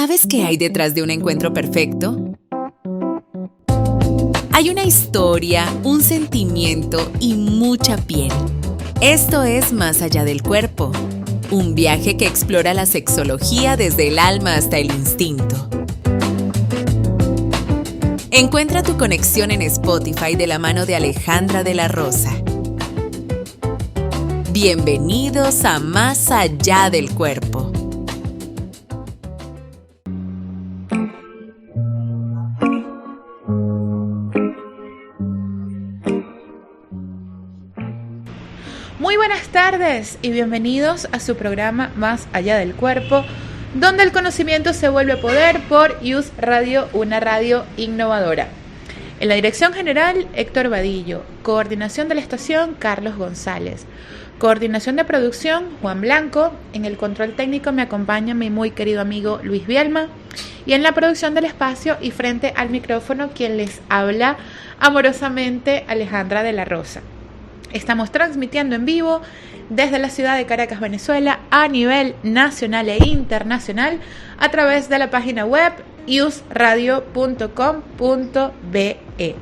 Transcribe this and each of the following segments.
¿Sabes qué hay detrás de un encuentro perfecto? Hay una historia, un sentimiento y mucha piel. Esto es Más allá del cuerpo, un viaje que explora la sexología desde el alma hasta el instinto. Encuentra tu conexión en Spotify de la mano de Alejandra de la Rosa. Bienvenidos a Más allá del cuerpo. Muy buenas tardes y bienvenidos a su programa Más allá del cuerpo, donde el conocimiento se vuelve poder por IUS Radio, una radio innovadora. En la dirección general, Héctor Vadillo. Coordinación de la estación, Carlos González. Coordinación de producción, Juan Blanco. En el control técnico me acompaña mi muy querido amigo Luis Bielma. Y en la producción del espacio y frente al micrófono, quien les habla amorosamente, Alejandra de la Rosa. Estamos transmitiendo en vivo desde la ciudad de Caracas, Venezuela, a nivel nacional e internacional, a través de la página web iusradio.com.be.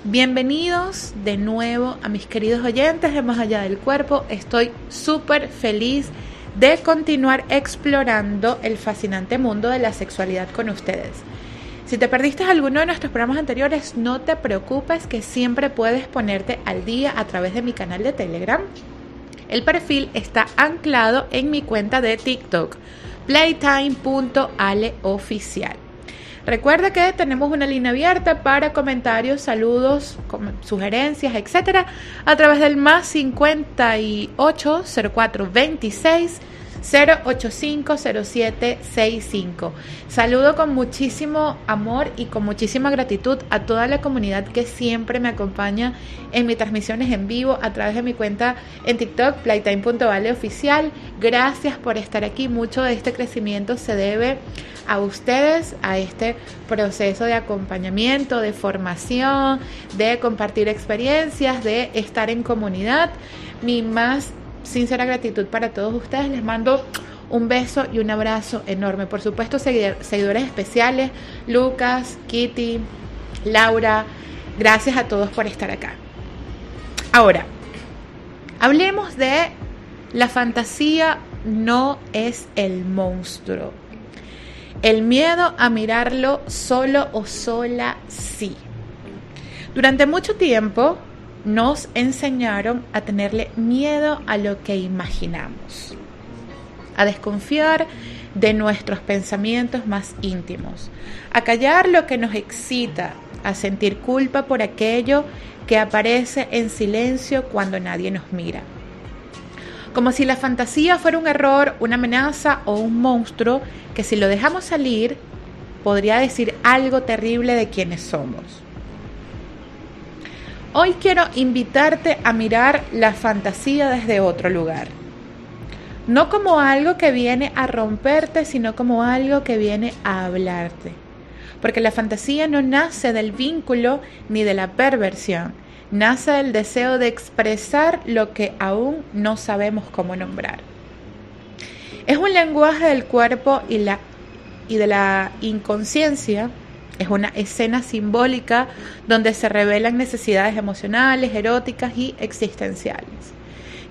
Bienvenidos de nuevo a mis queridos oyentes de Más allá del cuerpo. Estoy súper feliz de continuar explorando el fascinante mundo de la sexualidad con ustedes. Si te perdiste alguno de nuestros programas anteriores, no te preocupes, que siempre puedes ponerte al día a través de mi canal de Telegram. El perfil está anclado en mi cuenta de TikTok, playtime.aleoficial. Recuerda que tenemos una línea abierta para comentarios, saludos, sugerencias, etcétera, a través del más 58 04 26 085 0765. Saludo con muchísimo amor y con muchísima gratitud a toda la comunidad que siempre me acompaña en mis transmisiones en vivo a través de mi cuenta en TikTok, playtime.aleoficial. Gracias por estar aquí. Mucho de este crecimiento se debe a ustedes, a este proceso de acompañamiento, de formación, de compartir experiencias, de estar en comunidad. Mi más sincera gratitud para todos ustedes. Les mando un beso y un abrazo enorme. Por supuesto, seguidores especiales, Lucas, Kitty, Laura, gracias a todos por estar acá. Ahora, hablemos de la fantasía no es el monstruo. El miedo a mirarlo solo o sola, sí. Durante mucho tiempo nos enseñaron a tenerle miedo a lo que imaginamos, a desconfiar de nuestros pensamientos más íntimos, a callar lo que nos excita, a sentir culpa por aquello que aparece en silencio cuando nadie nos mira. Como si la fantasía fuera un error, una amenaza o un monstruo que, si lo dejamos salir, podría decir algo terrible de quienes somos. Hoy quiero invitarte a mirar la fantasía desde otro lugar. No como algo que viene a romperte, sino como algo que viene a hablarte. Porque la fantasía no nace del vínculo ni de la perversión. Nace del deseo de expresar lo que aún no sabemos cómo nombrar. Es un lenguaje del cuerpo y de la inconsciencia. Es una escena simbólica donde se revelan necesidades emocionales, eróticas y existenciales,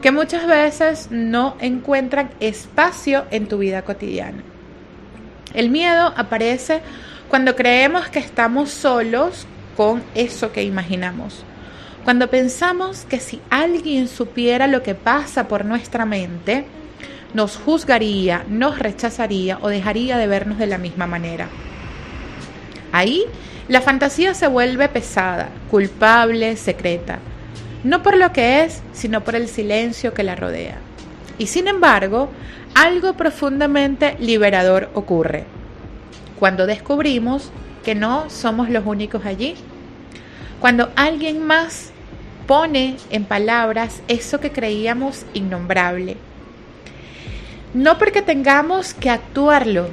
que muchas veces no encuentran espacio en tu vida cotidiana. El miedo aparece cuando creemos que estamos solos con eso que imaginamos. Cuando pensamos que si alguien supiera lo que pasa por nuestra mente, nos juzgaría, nos rechazaría o dejaría de vernos de la misma manera. Ahí, la fantasía se vuelve pesada, culpable, secreta. No por lo que es, sino por el silencio que la rodea. Y sin embargo, algo profundamente liberador ocurre cuando descubrimos que no somos los únicos allí. Cuando alguien más pone en palabras eso que creíamos innombrable. No porque tengamos que actuarlo,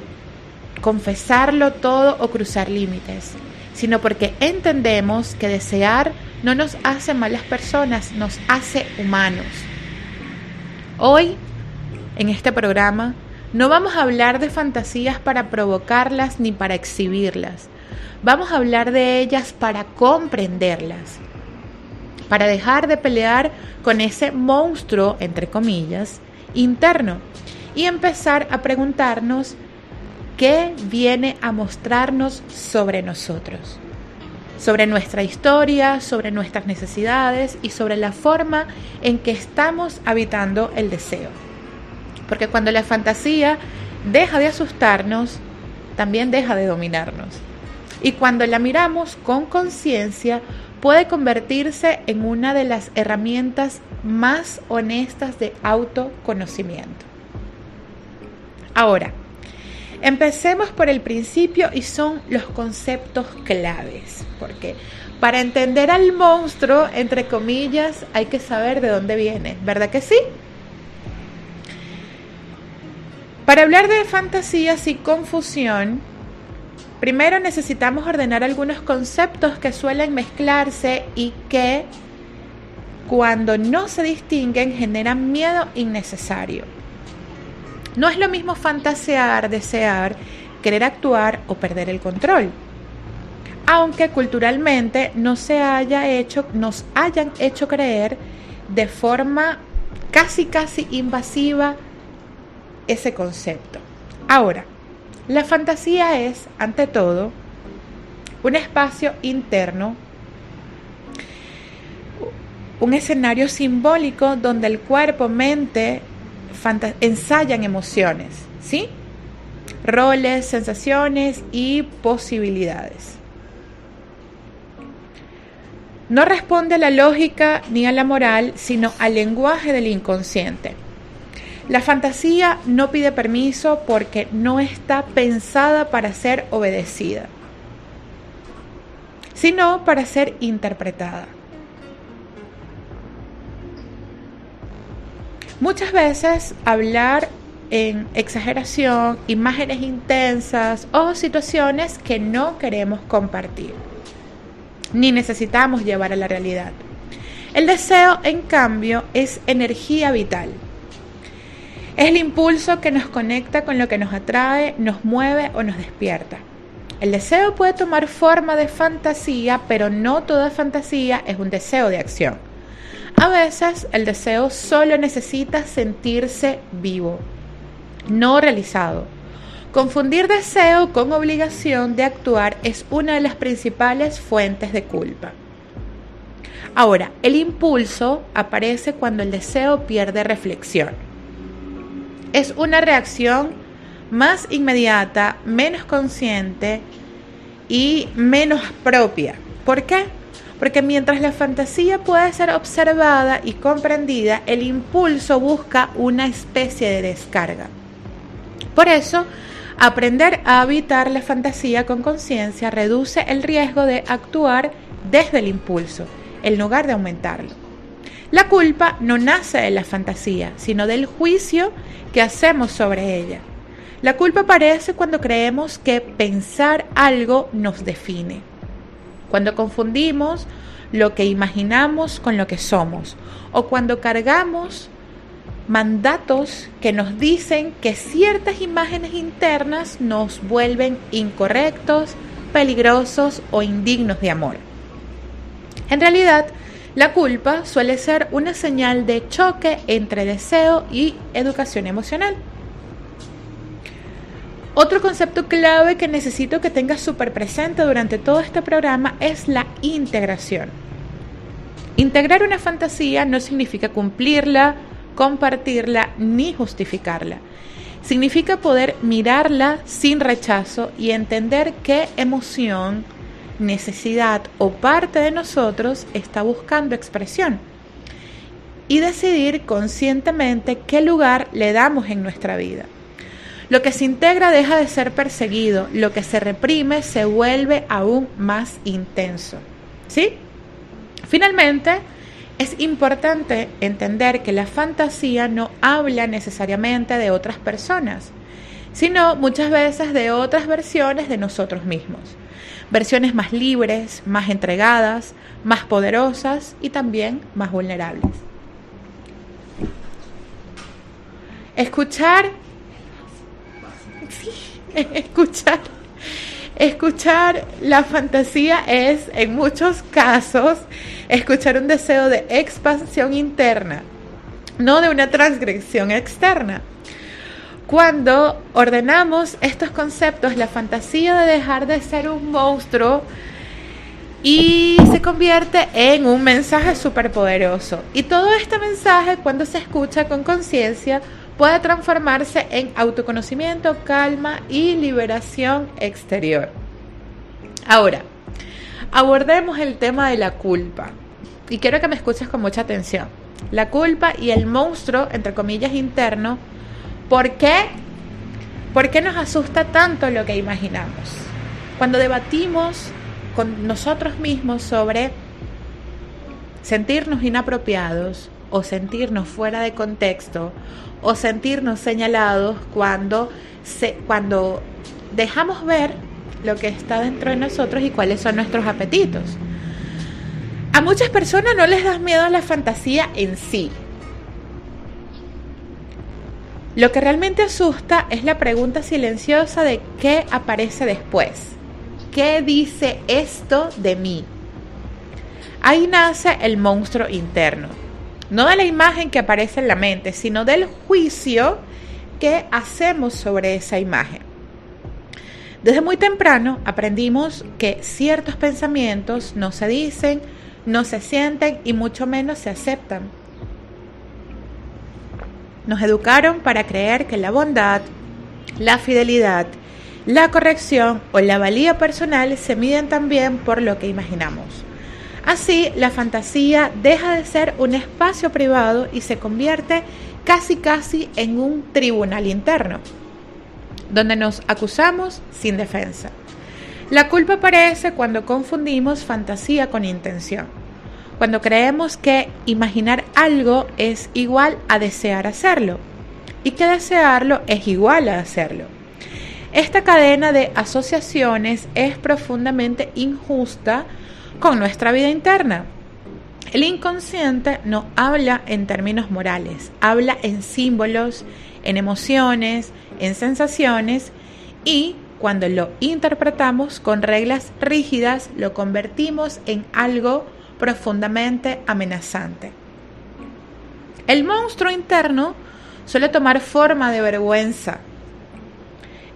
confesarlo todo o cruzar límites, sino porque entendemos que desear no nos hace malas personas, nos hace humanos. Hoy, en este programa, No vamos a hablar de fantasías para provocarlas ni para exhibirlas. Vamos a hablar de ellas para comprenderlas, para dejar de pelear con ese monstruo, entre comillas, interno y empezar a preguntarnos qué viene a mostrarnos sobre nosotros, sobre nuestra historia, sobre nuestras necesidades y sobre la forma en que estamos habitando el deseo. Porque cuando la fantasía deja de asustarnos, también deja de dominarnos. Y cuando la miramos con conciencia, puede convertirse en una de las herramientas más honestas de autoconocimiento. Ahora, empecemos por el principio y son los conceptos claves, porque para entender al monstruo, entre comillas, hay que saber de dónde viene, ¿verdad que sí? Para hablar de fantasías y confusión, primero necesitamos ordenar algunos conceptos que suelen mezclarse y que, cuando no se distinguen, generan miedo innecesario. No es lo mismo fantasear, desear, querer actuar o perder el control. Aunque culturalmente nos hayan hecho creer de forma casi invasiva ese concepto. Ahora, la fantasía es, ante todo, un espacio interno, un escenario simbólico donde el cuerpo, mente, ensayan emociones, ¿sí? Roles, sensaciones y posibilidades. No responde a la lógica ni a la moral, sino al lenguaje del inconsciente. La fantasía no pide permiso porque no está pensada para ser obedecida, sino para ser interpretada. Muchas veces hablar en exageración, imágenes intensas o situaciones que no queremos compartir, ni necesitamos llevar a la realidad. El deseo, en cambio, es energía vital. Es el impulso que nos conecta con lo que nos atrae, nos mueve o nos despierta. El deseo puede tomar forma de fantasía, pero no toda fantasía es un deseo de acción. A veces el deseo solo necesita sentirse vivo, no realizado. Confundir deseo con obligación de actuar es una de las principales fuentes de culpa. Ahora, el impulso aparece cuando el deseo pierde reflexión. Es una reacción más inmediata, menos consciente y menos propia. ¿Por qué? Porque mientras la fantasía puede ser observada y comprendida, el impulso busca una especie de descarga. Por eso, aprender a habitar la fantasía con conciencia reduce el riesgo de actuar desde el impulso, en lugar de aumentarlo. La culpa no nace de la fantasía, sino del juicio que hacemos sobre ella. La culpa aparece cuando creemos que pensar algo nos define, cuando confundimos lo que imaginamos con lo que somos, o cuando cargamos mandatos que nos dicen que ciertas imágenes internas nos vuelven incorrectos, peligrosos o indignos de amor. En realidad, la culpa suele ser una señal de choque entre deseo y educación emocional. Otro concepto clave que necesito que tengas súper presente durante todo este programa es la integración. Integrar una fantasía no significa cumplirla, compartirla ni justificarla. Significa poder mirarla sin rechazo y entender qué emoción, necesidad o parte de nosotros está buscando expresión y decidir conscientemente qué lugar le damos en nuestra vida. Lo que se integra deja de ser perseguido, lo que se reprime se vuelve aún más intenso, ¿sí? Finalmente, es importante entender que la fantasía no habla necesariamente de otras personas, sino muchas veces de otras versiones de nosotros mismos. Versiones más libres, más entregadas, más poderosas y también más vulnerables. sí, escuchar la fantasía es, en muchos casos, escuchar un deseo de expansión interna, no de una transgresión externa. Cuando ordenamos estos conceptos, la fantasía de dejar de ser un monstruo y se convierte en un mensaje superpoderoso. Y todo este mensaje, cuando se escucha con conciencia, puede transformarse en autoconocimiento, calma y liberación exterior. Ahora, abordemos el tema de la culpa. Y quiero que me escuches con mucha atención. La culpa y el monstruo, entre comillas, interno. ¿Por qué? ¿Por qué nos asusta tanto lo que imaginamos? Cuando debatimos con nosotros mismos sobre sentirnos inapropiados o sentirnos fuera de contexto o sentirnos señalados cuando dejamos ver lo que está dentro de nosotros y cuáles son nuestros apetitos. A muchas personas no les da miedo a la fantasía en sí. Lo que realmente asusta es la pregunta silenciosa de qué aparece después. ¿Qué dice esto de mí? Ahí nace el monstruo interno. No de la imagen que aparece en la mente, sino del juicio que hacemos sobre esa imagen. Desde muy temprano aprendimos que ciertos pensamientos no se dicen, no se sienten y mucho menos se aceptan. Nos educaron para creer que la bondad, la fidelidad, la corrección o la valía personal se miden también por lo que imaginamos. Así, la fantasía deja de ser un espacio privado y se convierte casi en un tribunal interno, donde nos acusamos sin defensa. La culpa aparece cuando confundimos fantasía con intención, cuando creemos que imaginar algo es igual a desear hacerlo y que desearlo es igual a hacerlo. Esta cadena de asociaciones es profundamente injusta con nuestra vida interna. El inconsciente no habla en términos morales, habla en símbolos, en emociones, en sensaciones y cuando lo interpretamos con reglas rígidas lo convertimos en algo profundamente amenazante. El monstruo interno suele tomar forma de vergüenza,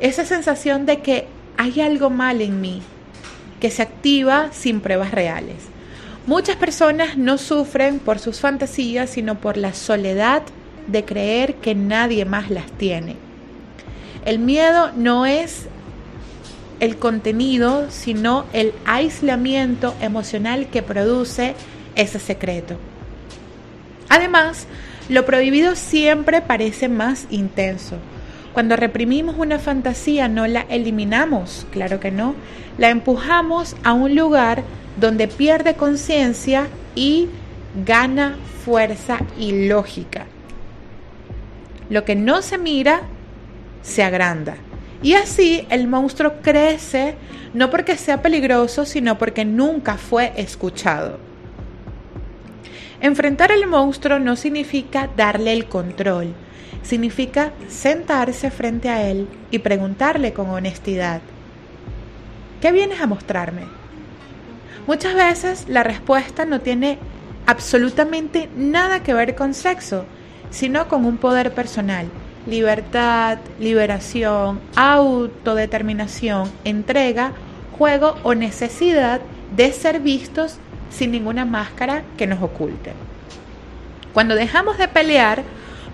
esa sensación de que hay algo mal en mí, que se activa sin pruebas reales. Muchas personas no sufren por sus fantasías, sino por la soledad de creer que nadie más las tiene. El miedo no es el contenido, sino el aislamiento emocional que produce ese secreto. Además, lo prohibido siempre parece más intenso. Cuando reprimimos una fantasía no la eliminamos, claro que no, la empujamos a un lugar donde pierde conciencia y gana fuerza y lógica. Lo que no se mira, se agranda. Y así el monstruo crece, no porque sea peligroso, sino porque nunca fue escuchado. Enfrentar al monstruo no significa darle el control, significa sentarse frente a él y preguntarle con honestidad: ¿qué vienes a mostrarme? Muchas veces la respuesta no tiene absolutamente nada que ver con sexo, sino con un poder personal. Libertad, liberación, autodeterminación, entrega, juego o necesidad de ser vistos sin ninguna máscara que nos oculte. Cuando dejamos de pelear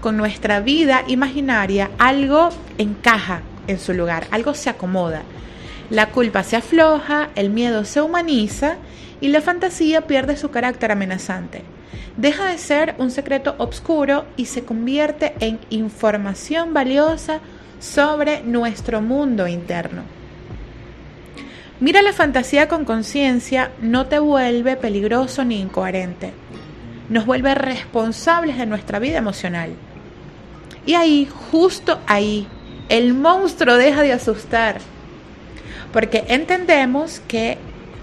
con nuestra vida imaginaria, algo encaja en su lugar, algo se acomoda. La culpa se afloja, el miedo se humaniza y la fantasía pierde su carácter amenazante. Deja de ser un secreto oscuro y se convierte en información valiosa sobre nuestro mundo interno. Mira la fantasía con conciencia, no te vuelve peligroso ni incoherente. Nos vuelve responsables de nuestra vida emocional. Y ahí, justo ahí, el monstruo deja de asustar. Porque entendemos que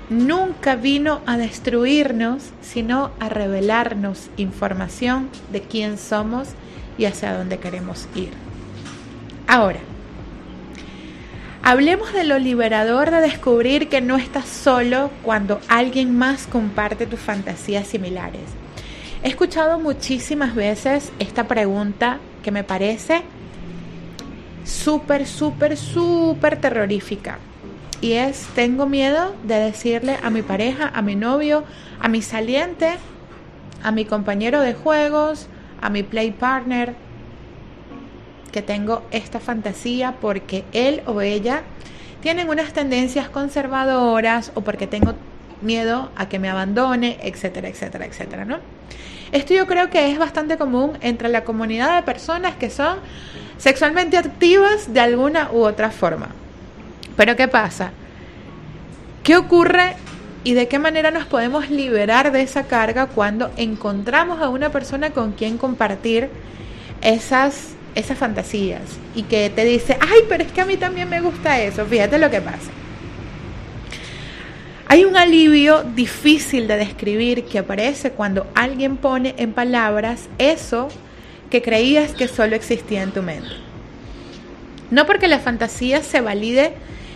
nunca vino a destruirnos, sino a revelarnos información de quién somos y hacia dónde queremos ir. Ahora, Hablemos de lo liberador de descubrir que no estás solo cuando alguien más comparte tus fantasías similares. He escuchado muchísimas veces esta pregunta que me parece súper terrorífica. Y es, tengo miedo de decirle a mi pareja, a mi novio, a mi saliente, a mi compañero de juegos, a mi play partner, que tengo esta fantasía porque él o ella tienen unas tendencias conservadoras o porque tengo miedo a que me abandone, etcétera, etcétera, etcétera, ¿no? Esto yo creo que es bastante común entre la comunidad de personas que son sexualmente activas de alguna u otra forma. Pero ¿qué pasa? ¿Qué ocurre y de qué manera nos podemos liberar de esa carga cuando encontramos a una persona con quien compartir esas fantasías y que te dice, ay, pero es que a mí también me gusta eso? Fíjate lo que pasa. Hay un alivio difícil de describir que aparece cuando alguien pone en palabras eso que creías que solo existía en tu mente. No porque la fantasía se valide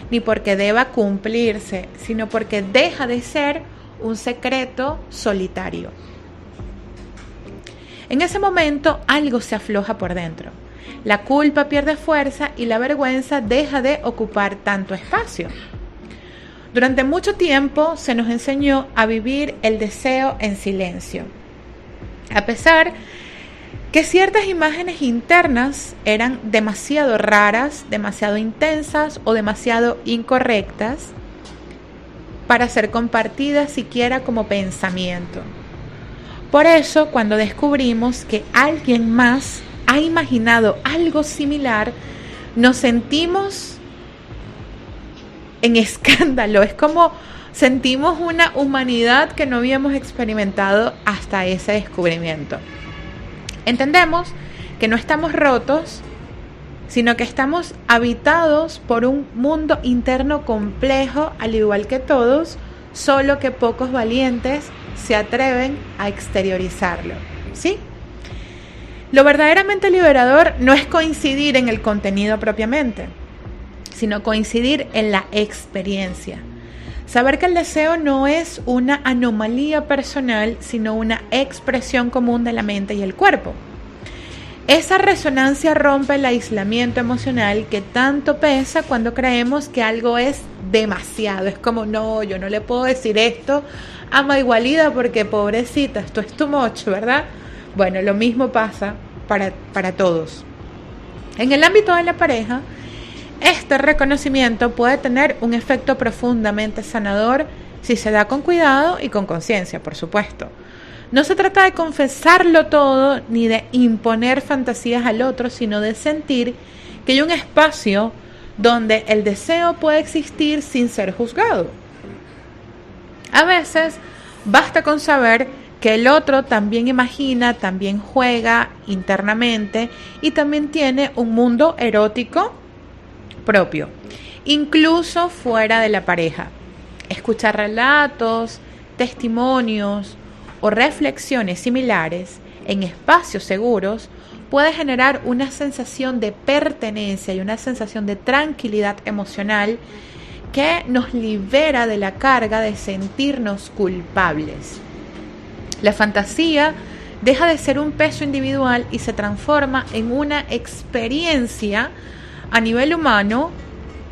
ni porque deba cumplirse, sino porque deja de ser un secreto solitario. En ese momento algo se afloja por dentro. La culpa pierde fuerza y la vergüenza deja de ocupar tanto espacio. Durante mucho tiempo se nos enseñó a vivir el deseo en silencio. A pesar que ciertas imágenes internas eran demasiado raras, demasiado intensas o demasiado incorrectas para ser compartidas siquiera como pensamiento. Por eso, cuando descubrimos que alguien más ha imaginado algo similar, nos sentimos en escándalo. Es como sentimos una humanidad que no habíamos experimentado hasta ese descubrimiento. Entendemos que no estamos rotos, sino que estamos habitados por un mundo interno complejo, al igual que todos, solo que pocos valientes se atreven a exteriorizarlo, ¿sí? Lo verdaderamente liberador no es coincidir en el contenido propiamente, sino coincidir en la experiencia. Saber que el deseo no es una anomalía personal, sino una expresión común de la mente y el cuerpo. Esa resonancia rompe el aislamiento emocional que tanto pesa cuando creemos que algo es demasiado. Es como, no, yo no le puedo decir esto a Maigualida porque pobrecita, esto es too much, ¿verdad? Bueno, lo mismo pasa para todos. En el ámbito de la pareja, este reconocimiento puede tener un efecto profundamente sanador si se da con cuidado y con conciencia, por supuesto. No se trata de confesarlo todo ni de imponer fantasías al otro, sino de sentir que hay un espacio donde el deseo puede existir sin ser juzgado. A veces basta con saber que el otro también imagina, también juega internamente y también tiene un mundo erótico propio, incluso fuera de la pareja. Escuchar relatos, testimonios o reflexiones similares en espacios seguros puede generar una sensación de pertenencia y una sensación de tranquilidad emocional que nos libera de la carga de sentirnos culpables. La fantasía deja de ser un peso individual y se transforma en una experiencia a nivel humano,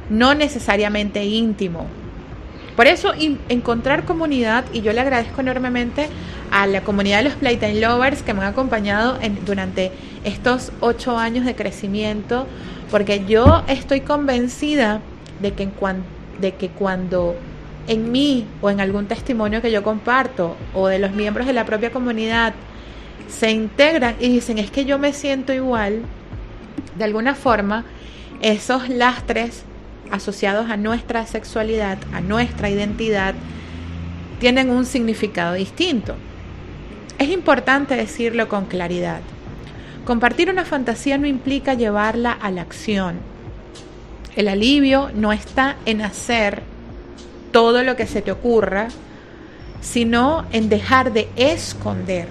no necesariamente íntimo. Por eso encontrar comunidad, y yo le agradezco enormemente a la comunidad de los Playtime Lovers que me han acompañado durante estos 8 años de crecimiento, porque yo estoy convencida de que cuando en mí o en algún testimonio que yo comparto o de los miembros de la propia comunidad se integran y dicen, es que yo me siento igual, de alguna forma, esos lastres asociados a nuestra sexualidad, a nuestra identidad, tienen un significado distinto. Es importante decirlo con claridad. Compartir una fantasía no implica llevarla a la acción. El alivio no está en hacer todo lo que se te ocurra, sino en dejar de esconder,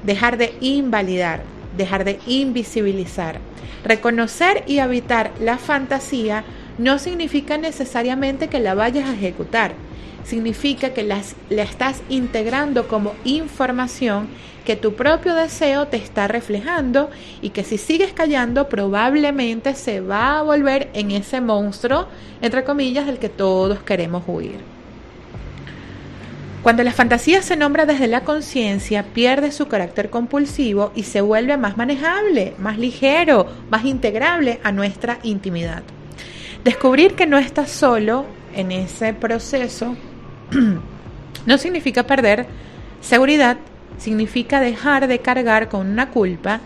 dejar de invalidar, dejar de invisibilizar. Reconocer y habitar la fantasía no significa necesariamente que la vayas a ejecutar. Significa que la estás integrando como información que tu propio deseo te está reflejando y que si sigues callando probablemente se va a volver en ese monstruo, entre comillas, del que todos queremos huir. Cuando la fantasía se nombra desde la conciencia, pierde su carácter compulsivo y se vuelve más manejable, más ligero, más integrable a nuestra intimidad. Descubrir que no estás solo en ese proceso no significa perder seguridad, significa dejar de cargar con una culpa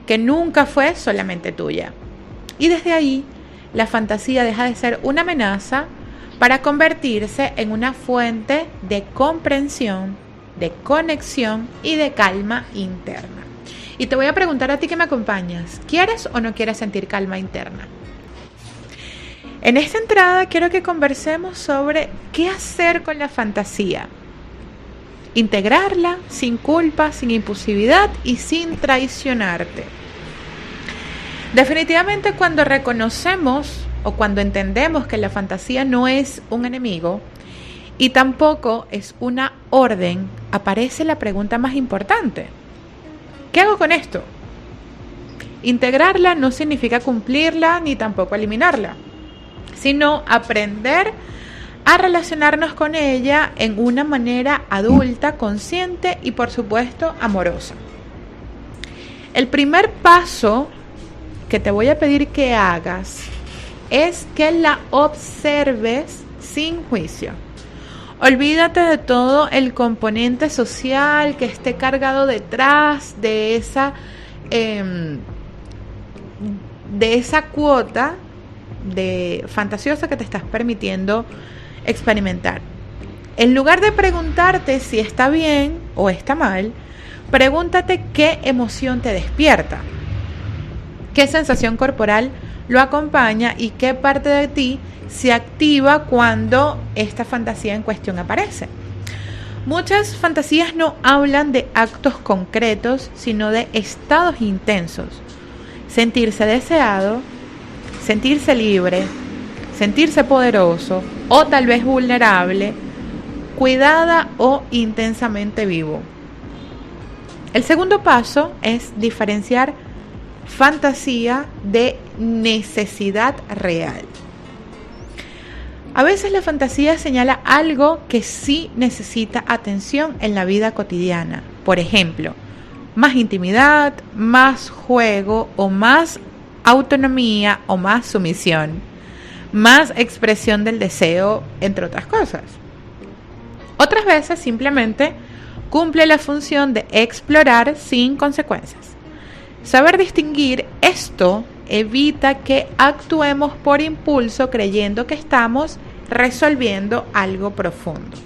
que nunca fue solamente tuya. Y desde ahí, la fantasía deja de ser una amenaza para convertirse en una fuente de comprensión, de conexión y de calma interna. Y te voy a preguntar a ti que me acompañas, ¿quieres o no quieres sentir calma interna? En esta entrada quiero que conversemos sobre qué hacer con la fantasía. Integrarla sin culpa, sin impulsividad y sin traicionarte. Definitivamente cuando reconocemos o cuando entendemos que la fantasía no es un enemigo y tampoco es una orden, aparece la pregunta más importante. ¿Qué hago con esto? Integrarla no significa cumplirla ni tampoco eliminarla, sino aprender a relacionarnos con ella en una manera adulta, consciente y por supuesto amorosa. El primer paso que te voy a pedir que hagas es que la observes sin juicio. Olvídate de todo el componente social que esté cargado detrás de esa cuota de fantasiosa que te estás permitiendo experimentar. En lugar de preguntarte si está bien o está mal, pregúntate qué emoción te despierta, qué sensación corporal lo acompaña y qué parte de ti se activa cuando esta fantasía en cuestión aparece. Muchas fantasías no hablan de actos concretos, sino de estados intensos. Sentirse deseado, sentirse libre, sentirse poderoso o tal vez vulnerable, cuidada o intensamente vivo. El segundo paso es diferenciar fantasía de necesidad real. A veces la fantasía señala algo que sí necesita atención en la vida cotidiana. Por ejemplo, más intimidad, más juego o más autonomía o más sumisión, más expresión del deseo, entre otras cosas. Otras veces simplemente cumple la función de explorar sin consecuencias. Saber distinguir esto evita que actuemos por impulso creyendo que estamos resolviendo algo profundo.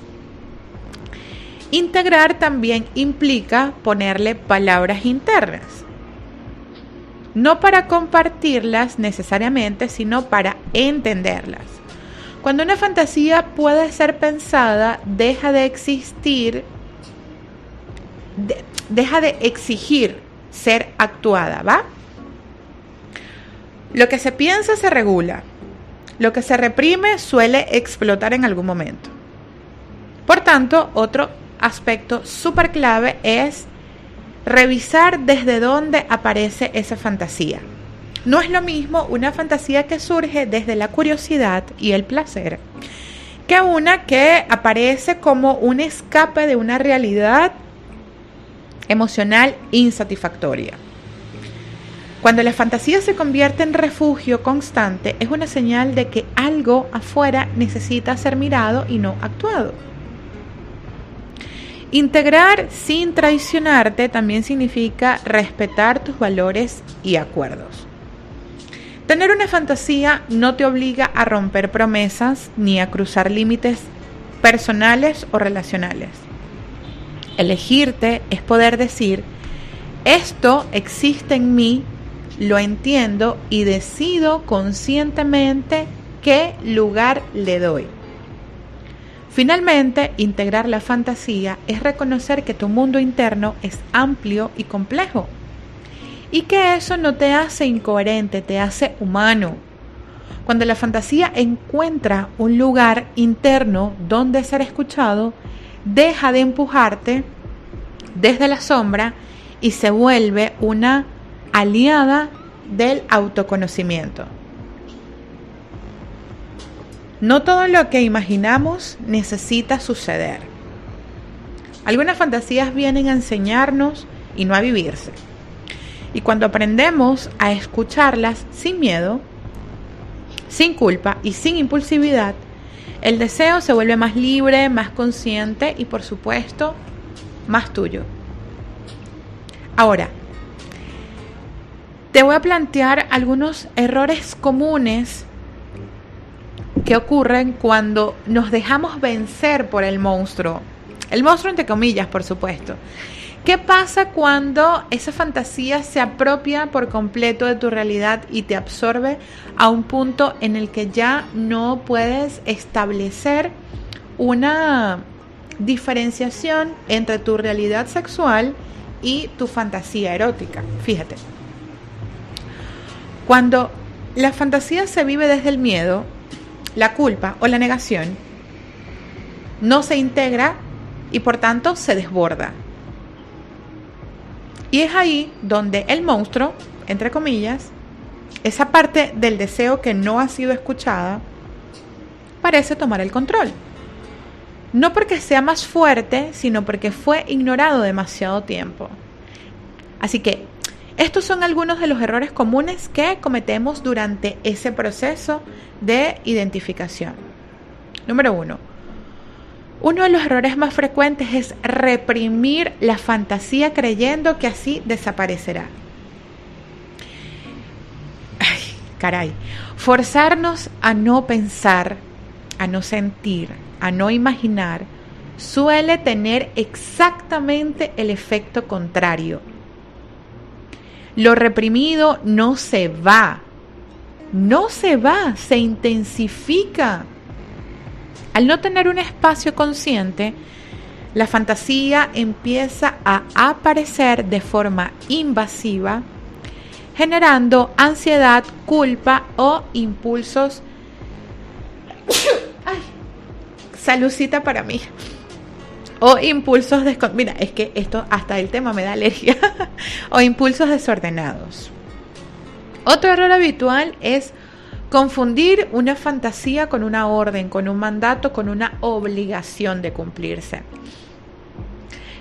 Integrar también implica ponerle palabras internas. No para compartirlas necesariamente, sino para entenderlas. Cuando una fantasía puede ser pensada, deja de exigir ser actuada, ¿va? Lo que se piensa se regula. Lo que se reprime suele explotar en algún momento. Por tanto, otro aspecto súper clave es revisar desde dónde aparece esa fantasía. No es lo mismo una fantasía que surge desde la curiosidad y el placer que una que aparece como un escape de una realidad emocional insatisfactoria. Cuando la fantasía se convierte en refugio constante, es una señal de que algo afuera necesita ser mirado y no actuado. Integrar sin traicionarte también significa respetar tus valores y acuerdos. Tener una fantasía no te obliga a romper promesas ni a cruzar límites personales o relacionales. Elegirte es poder decir, esto existe en mí, lo entiendo y decido conscientemente qué lugar le doy. Finalmente, integrar la fantasía es reconocer que tu mundo interno es amplio y complejo y que eso no te hace incoherente, te hace humano. Cuando la fantasía encuentra un lugar interno donde ser escuchado, deja de empujarte desde la sombra y se vuelve una aliada del autoconocimiento. No todo lo que imaginamos necesita suceder. Algunas fantasías vienen a enseñarnos y no a vivirse. Y cuando aprendemos a escucharlas sin miedo, sin culpa y sin impulsividad, el deseo se vuelve más libre, más consciente y, por supuesto, más tuyo. Ahora, te voy a plantear algunos errores comunes que ocurren cuando nos dejamos vencer por el monstruo. El monstruo entre comillas, por supuesto. ¿Qué pasa cuando esa fantasía se apropia por completo de tu realidad y te absorbe a un punto en el que ya no puedes establecer una diferenciación entre tu realidad sexual y tu fantasía erótica? Fíjate. Cuando la fantasía se vive desde el miedo, la culpa o la negación, no se integra y por tanto se desborda. Y es ahí donde el monstruo, entre comillas, esa parte del deseo que no ha sido escuchada, parece tomar el control. No porque sea más fuerte, sino porque fue ignorado demasiado tiempo. Así que estos son algunos de los errores comunes que cometemos durante ese proceso de identificación. Número 1. Uno de los errores más frecuentes es reprimir la fantasía creyendo que así desaparecerá. Ay, caray. Forzarnos a no pensar, a no sentir, a no imaginar, suele tener exactamente el efecto contrario. Lo reprimido no se va, se intensifica. Al no tener un espacio consciente, la fantasía empieza a aparecer de forma invasiva, generando ansiedad, culpa o impulsos. Ay, saludcita para mí. O impulsos mira, es que esto hasta el tema me da alergia. O impulsos desordenados. Otro error habitual es confundir una fantasía con una orden, con un mandato, con una obligación de cumplirse.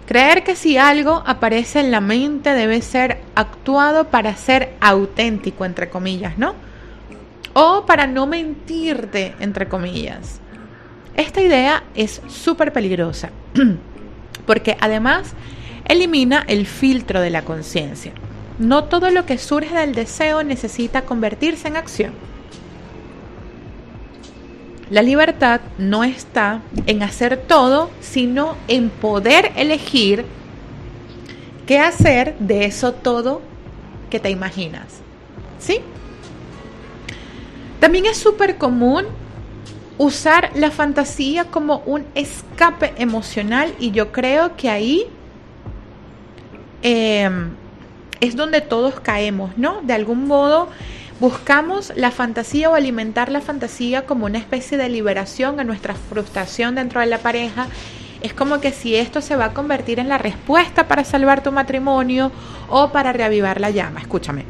Creer que si algo aparece en la mente debe ser actuado para ser auténtico, entre comillas, ¿no? O para no mentirte, entre comillas. Esta idea es súper peligrosa porque además elimina el filtro de la conciencia. No todo lo que surge del deseo necesita convertirse en acción. La libertad no está en hacer todo, sino en poder elegir qué hacer de eso todo que te imaginas. ¿Sí? También es súper común usar la fantasía como un escape emocional y yo creo que ahí es donde todos caemos, ¿no? De algún modo buscamos la fantasía o alimentar la fantasía como una especie de liberación a nuestra frustración dentro de la pareja. Es como que si esto se va a convertir en la respuesta para salvar tu matrimonio o para reavivar la llama. Escúchame.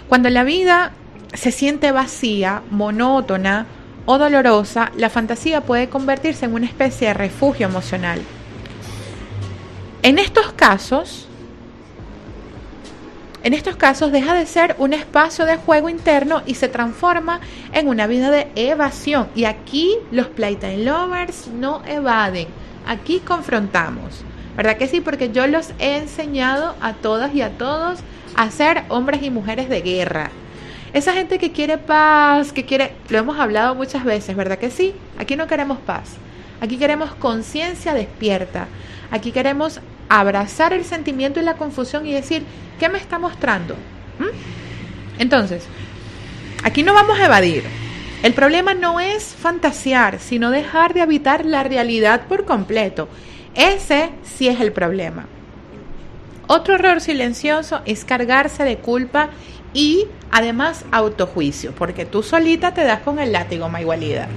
Cuando la vida se siente vacía, monótona o dolorosa, la fantasía puede convertirse en una especie de refugio emocional. En estos casos deja de ser un espacio de juego interno y se transforma en una vida de evasión. Y aquí los Playtime Lovers no evaden, aquí confrontamos. ¿Verdad que sí? Porque yo los he enseñado a todas y a todos a ser hombres y mujeres de guerra. Esa gente que quiere paz, lo hemos hablado muchas veces, ¿verdad que sí? Aquí no queremos paz, aquí queremos conciencia despierta, aquí queremos abrazar el sentimiento y la confusión y decir, ¿qué me está mostrando? Entonces, aquí no vamos a evadir. El problema no es fantasear, sino dejar de habitar la realidad por completo. Ese sí es el problema. Otro error silencioso es cargarse de culpa y además autojuicio, porque tú solita te das con el látigo, Maigualida.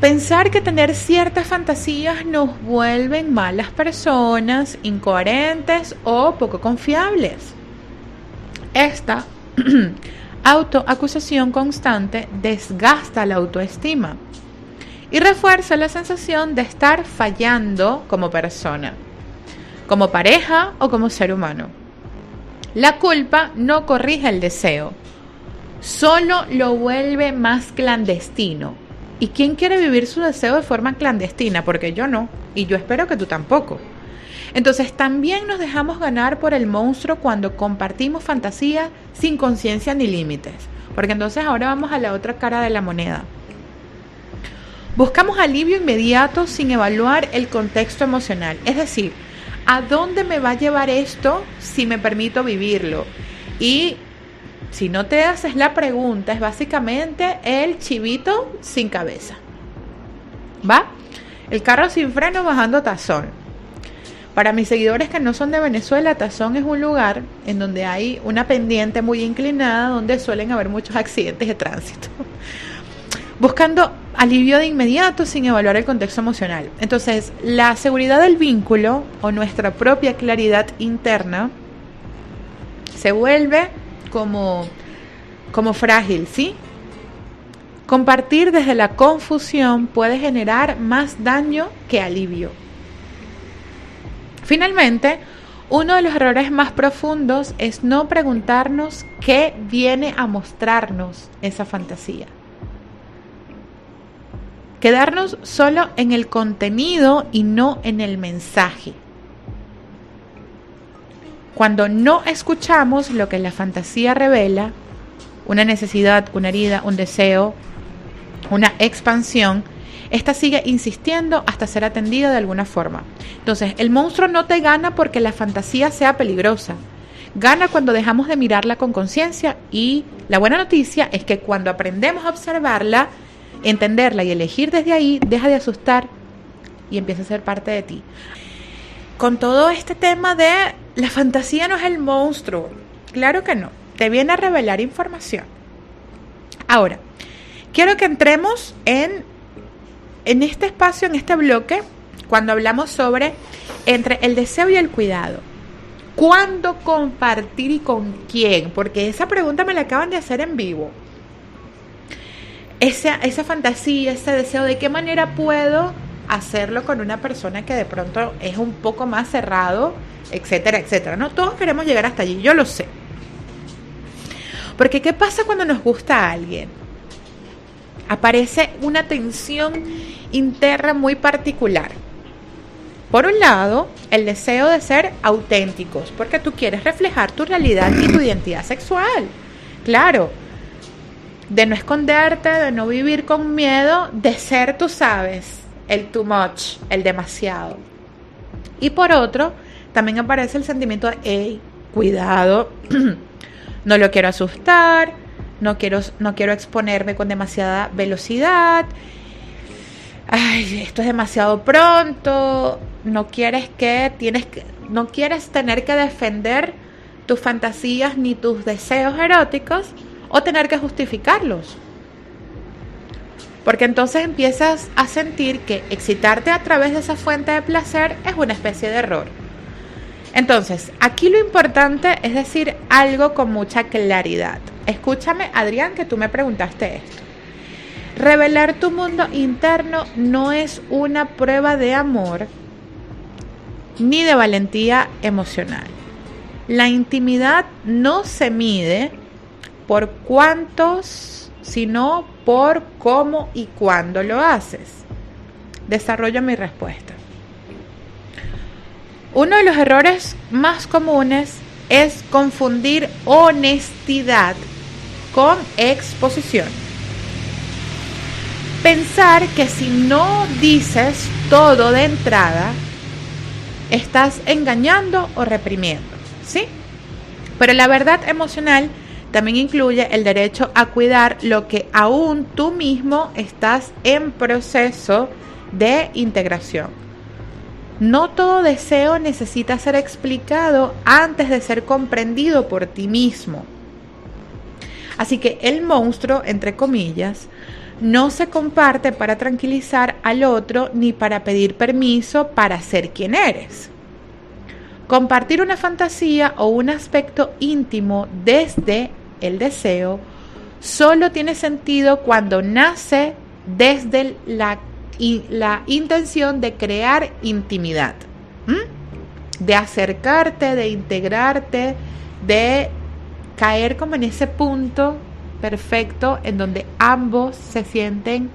Pensar que tener ciertas fantasías nos vuelven malas personas, incoherentes o poco confiables. Esta autoacusación constante desgasta la autoestima y refuerza la sensación de estar fallando como persona, como pareja o como ser humano. La culpa no corrige el deseo, solo lo vuelve más clandestino. ¿Y quién quiere vivir su deseo de forma clandestina? Porque yo no, y yo espero que tú tampoco. Entonces también nos dejamos ganar por el monstruo cuando compartimos fantasías sin conciencia ni límites. Porque entonces ahora vamos a la otra cara de la moneda. Buscamos alivio inmediato sin evaluar el contexto emocional. Es decir, ¿a dónde me va a llevar esto si me permito vivirlo? Y si no te haces la pregunta, es básicamente el chivito sin cabeza. ¿Va? El carro sin freno bajando Tazón. Para mis seguidores que no son de Venezuela, Tazón es un lugar en donde hay una pendiente muy inclinada donde suelen haber muchos accidentes de tránsito. Buscando alivio de inmediato sin evaluar el contexto emocional. Entonces, la seguridad del vínculo o nuestra propia claridad interna se vuelve como frágil, ¿sí? Compartir desde la confusión puede generar más daño que alivio. Finalmente, uno de los errores más profundos es no preguntarnos qué viene a mostrarnos esa fantasía. Quedarnos solo en el contenido y no en el mensaje. Cuando no escuchamos lo que la fantasía revela, una necesidad, una herida, un deseo, una expansión, esta sigue insistiendo hasta ser atendida de alguna forma. Entonces, el monstruo no te gana porque la fantasía sea peligrosa. Gana cuando dejamos de mirarla con conciencia y la buena noticia es que cuando aprendemos a observarla, entenderla y elegir desde ahí, deja de asustar y empieza a ser parte de ti. Con todo este tema de la fantasía no es el monstruo, claro que no, te viene a revelar información. Ahora, quiero que entremos en este espacio, en este bloque, cuando hablamos sobre entre el deseo y el cuidado. ¿Cuándo compartir y con quién? Porque esa pregunta me la acaban de hacer en vivo. Esa fantasía, ese deseo, ¿de qué manera puedo hacerlo con una persona que de pronto es un poco más cerrado, etcétera, etcétera? No todos queremos llegar hasta allí, yo lo sé. Porque ¿qué pasa cuando nos gusta a alguien? Aparece una tensión interna muy particular. Por un lado, el deseo de ser auténticos, porque tú quieres reflejar tu realidad y tu identidad sexual. Claro, de no esconderte, de no vivir con miedo, de ser, tú sabes, el too much, el demasiado. Y por otro, también aparece el sentimiento de, hey, cuidado, no lo quiero asustar, no quiero exponerme con demasiada velocidad, ay, esto es demasiado pronto, no quieres tener que defender tus fantasías ni tus deseos eróticos o tener que justificarlos. Porque entonces empiezas a sentir que excitarte a través de esa fuente de placer es una especie de error. Entonces, aquí lo importante es decir algo con mucha claridad. Escúchame, Adrián, que tú me preguntaste esto. Revelar tu mundo interno no es una prueba de amor ni de valentía emocional. La intimidad no se mide por cuántos, sino por cómo y cuándo lo haces. Desarrollo mi respuesta. Uno de los errores más comunes es confundir honestidad con exposición. Pensar que si no dices todo de entrada, estás engañando o reprimiendo, ¿sí? Pero la verdad emocional también incluye el derecho a cuidar lo que aún tú mismo estás en proceso de integración. No todo deseo necesita ser explicado antes de ser comprendido por ti mismo. Así que el monstruo, entre comillas, no se comparte para tranquilizar al otro ni para pedir permiso para ser quien eres. Compartir una fantasía o un aspecto íntimo desde el deseo solo tiene sentido cuando nace desde la intención de crear intimidad, de acercarte, de integrarte, de caer como en ese punto perfecto en donde ambos se sienten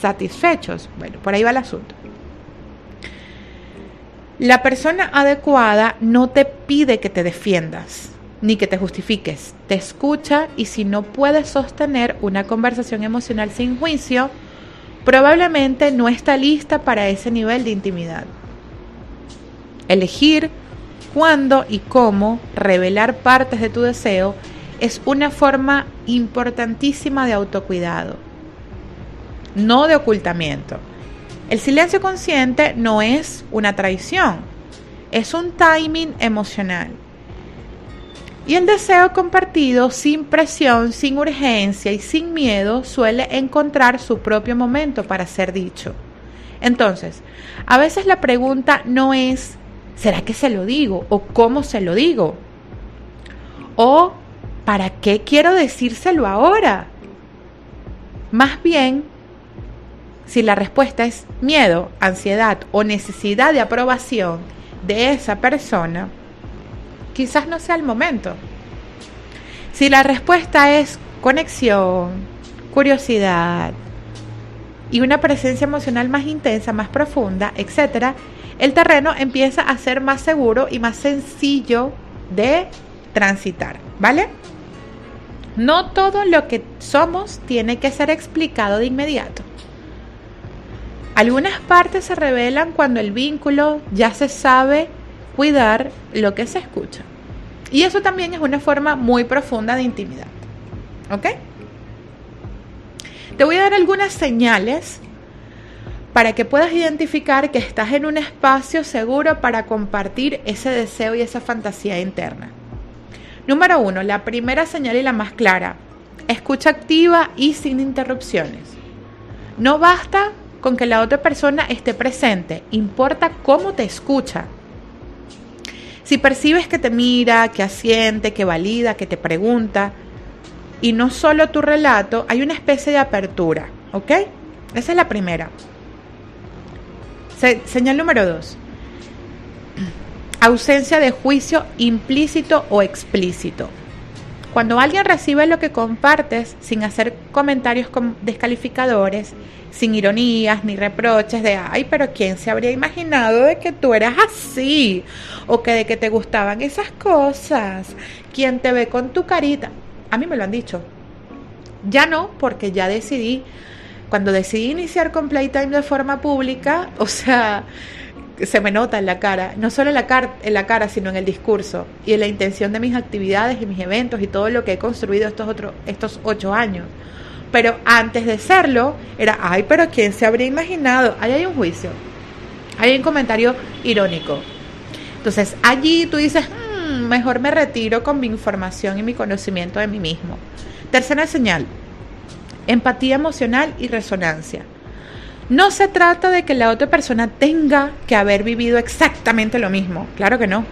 satisfechos. Bueno, por ahí va el asunto. La persona adecuada no te pide que te defiendas ni que te justifiques. Te escucha y si no puedes sostener una conversación emocional sin juicio, probablemente no está lista para ese nivel de intimidad. Elegir cuándo y cómo revelar partes de tu deseo es una forma importantísima de autocuidado, no de ocultamiento. El silencio consciente no es una traición, es un timing emocional. Y el deseo compartido, sin presión, sin urgencia y sin miedo, suele encontrar su propio momento para ser dicho. Entonces, a veces la pregunta no es ¿será que se lo digo? ¿O cómo se lo digo? ¿O para qué quiero decírselo ahora? Más bien, si la respuesta es miedo, ansiedad o necesidad de aprobación de esa persona, quizás no sea el momento. Si la respuesta es conexión, curiosidad y una presencia emocional más intensa, más profunda, etc., el terreno empieza a ser más seguro y más sencillo de transitar, ¿vale? No todo lo que somos tiene que ser explicado de inmediato. Algunas partes se revelan cuando el vínculo ya se sabe cuidar lo que se escucha. Y eso también es una forma muy profunda de intimidad. ¿Ok? Te voy a dar algunas señales para que puedas identificar que estás en un espacio seguro para compartir ese deseo y esa fantasía interna. Número 1, la primera señal y la más clara: escucha activa y sin interrupciones. No basta con que la otra persona esté presente, importa cómo te escucha. Si percibes que te mira, que asiente, que valida, que te pregunta, y no solo tu relato, hay una especie de apertura, ¿ok? Esa es la primera. Señal número 2. Ausencia de juicio implícito o explícito. Cuando alguien recibe lo que compartes sin hacer comentarios descalificadores, sin ironías ni reproches de ay, pero ¿quién se habría imaginado de que tú eras así? O que de que te gustaban esas cosas. ¿Quién te ve con tu carita? A mí me lo han dicho. Ya no, porque ya decidí, cuando decidí iniciar con Playtime de forma pública, o sea, se me nota en la cara, no solo en la cara, sino en el discurso y en la intención de mis actividades y mis eventos y todo lo que he construido estos 8 años. Pero antes de serlo, era, ay, pero ¿quién se habría imaginado? Ahí hay un juicio, ahí hay un comentario irónico. Entonces, allí tú dices, mejor me retiro con mi información y mi conocimiento de mí mismo. Tercera señal, empatía emocional y resonancia. No se trata de que la otra persona tenga que haber vivido exactamente lo mismo, claro que no,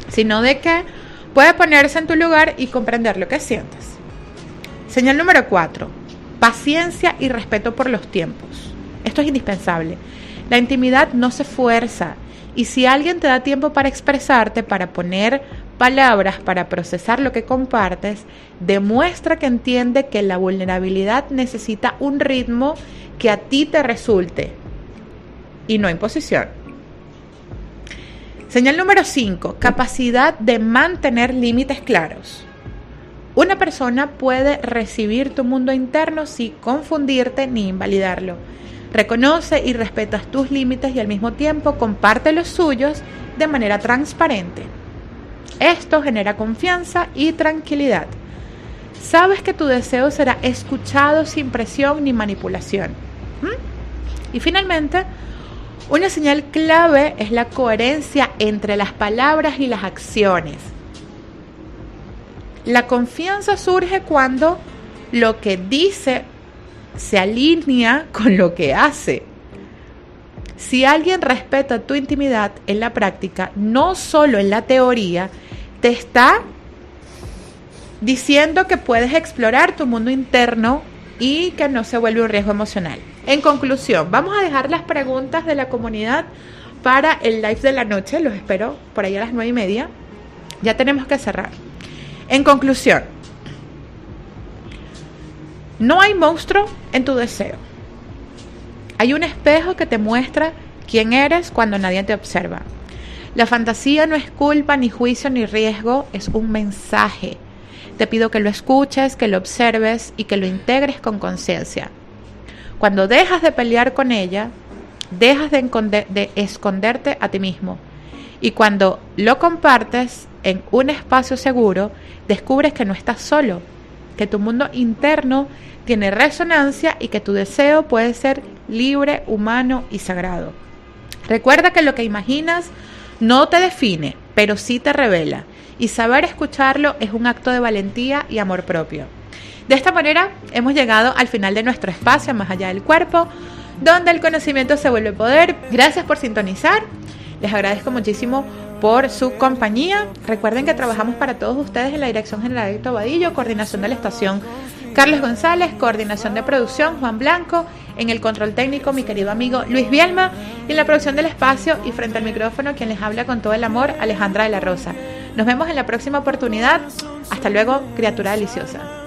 sino de que puede ponerse en tu lugar y comprender lo que sientes. Señal número 4, paciencia y respeto por los tiempos. Esto es indispensable. La intimidad no se fuerza y si alguien te da tiempo para expresarte, para poner palabras, para procesar lo que compartes, demuestra que entiende que la vulnerabilidad necesita un ritmo que a ti te resulte y no imposición. Señal número 5, capacidad de mantener límites claros. Una persona puede recibir tu mundo interno sin confundirte ni invalidarlo. Reconoce y respetas tus límites y al mismo tiempo comparte los suyos de manera transparente. Esto genera confianza y tranquilidad. Sabes que tu deseo será escuchado sin presión ni manipulación. Y finalmente, una señal clave es la coherencia entre las palabras y las acciones. La confianza surge cuando lo que dice se alinea con lo que hace. Si alguien respeta tu intimidad en la práctica, no solo en la teoría, te está diciendo que puedes explorar tu mundo interno y que no se vuelve un riesgo emocional. En conclusión, vamos a dejar las preguntas de la comunidad para el live de la noche. Los espero por ahí a las 9:30. Ya tenemos que cerrar. En conclusión, no hay monstruo en tu deseo. Hay un espejo que te muestra quién eres cuando nadie te observa. La fantasía no es culpa, ni juicio, ni riesgo, es un mensaje. Te pido que lo escuches, que lo observes y que lo integres con conciencia. Cuando dejas de pelear con ella, dejas de esconderte a ti mismo. Y cuando lo compartes en un espacio seguro, descubres que no estás solo, que tu mundo interno tiene resonancia y que tu deseo puede ser libre, humano y sagrado. Recuerda que lo que imaginas no te define, pero sí te revela. Y saber escucharlo es un acto de valentía y amor propio. De esta manera hemos llegado al final de nuestro espacio Más Allá del Cuerpo, donde el conocimiento se vuelve poder. Gracias por sintonizar. Les agradezco muchísimo por su compañía. Recuerden que trabajamos para todos ustedes en la Dirección General de Tobadillo, coordinación de la estación Carlos González, coordinación de producción Juan Blanco, en el control técnico mi querido amigo Luis Bielma, y en la producción del espacio y frente al micrófono quien les habla con todo el amor, Alejandra de la Rosa. Nos vemos en la próxima oportunidad. Hasta luego, criatura deliciosa.